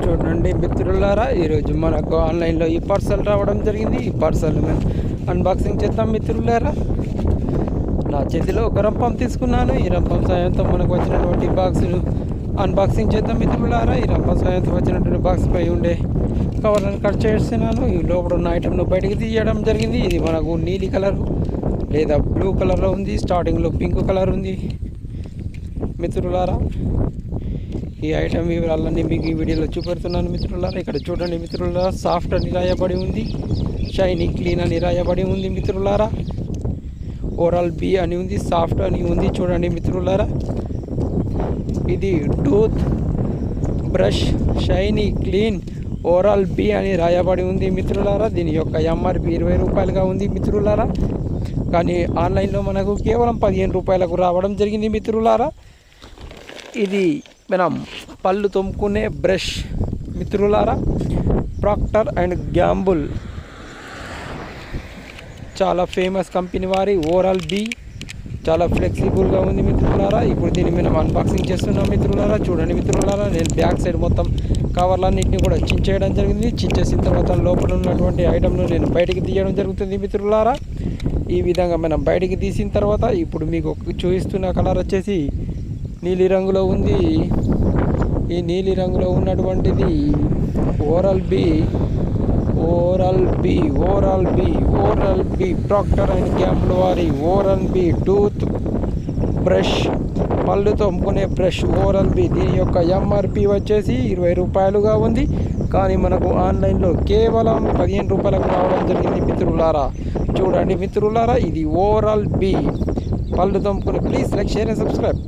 చూడండి మిత్రులారా, ఈరోజు మనకు ఆన్లైన్లో ఈ పార్సల్ రావడం జరిగింది. ఈ పార్సల్ మేము అన్బాక్సింగ్ చేద్దాం మిత్రులారా. నా చేతిలో ఒక రంపం తీసుకున్నాను. ఈ రంపం సాయంతో మనకు వచ్చినటువంటి బాక్సులు అన్బాక్సింగ్ చేద్దాం మిత్రులారా. ఈ రంపం సాయంతో వచ్చినటువంటి బాక్స్ పై ఉండే కవర్లను కట్ చేస్తున్నాను. ఈ లోపల ఉన్న ఐటెంను బయటికి తీయడం జరిగింది. ఇది మనకు నీలి కలర్ లేదా బ్లూ కలర్లో ఉంది. స్టార్టింగ్లో పింక్ కలర్ ఉంది మిత్రులారా. ఈ ఐటమ్ వివరాలన్నీ మీకు ఈ వీడియోలో చూపెడుతున్నాను మిత్రులారా. ఇక్కడ చూడండి మిత్రులారా, సాఫ్ట్ అని రాయబడి ఉంది, షైనీ క్లీన్ అని రాయబడి ఉంది మిత్రులారా. ఓరల్ బి అని ఉంది, సాఫ్ట్ అని ఉంది. చూడండి మిత్రులారా, ఇది tooth brush shiny clean Oral B అని రాయబడి ఉంది మిత్రులారా. దీని యొక్క ఎంఆర్పి 20 రూపాయలుగా ఉంది మిత్రులారా. కానీ ఆన్లైన్లో మనకు కేవలం 15 రూపాయలకు రావడం జరిగింది మిత్రులారా. ఇది మనం పళ్ళు తోముకునే బ్రష్ మిత్రులారా. ప్రాక్టర్ అండ్ గ్యాంబుల్ చాలా ఫేమస్ కంపెనీ వారి ఓరల్ బి చాలా ఫ్లెక్సిబుల్గా ఉంది మిత్రులారా. ఇప్పుడు దీన్ని మనం అన్బాక్సింగ్ చేస్తున్నాం మిత్రులారా. చూడండి మిత్రులారా, నేను బ్యాక్ సైడ్ మొత్తం కవర్లన్నింటినీ కూడా చించేయడం జరిగింది. చించేసిన తర్వాత లోపల ఉన్నటువంటి ఐటమ్ను నేను బయటికి తీయడం జరుగుతుంది మిత్రులారా. ఈ విధంగా మనం బయటికి తీసిన తర్వాత ఇప్పుడు మీకు చూపిస్తున్న కలర్ వచ్చేసి నీలి రంగులో ఉంది. ఈ నీలి రంగులో ఉన్నటువంటిది Oral B Procter and Gamble వారి ఓరల్ బి టూత్ బ్రష్, పళ్ళు తోముకునే బ్రష్ ఓరల్ బి. దీని యొక్క ఎంఆర్పి వచ్చేసి 20 రూపాయలుగా ఉంది. కానీ మనకు ఆన్లైన్లో కేవలం 15 రూపాయలకు రావడం జరిగింది మిత్రులారా. చూడండి మిత్రులారా, ఇది ఓరల్ బి పళ్ళు తోముకునే. Please like, share and subscribe.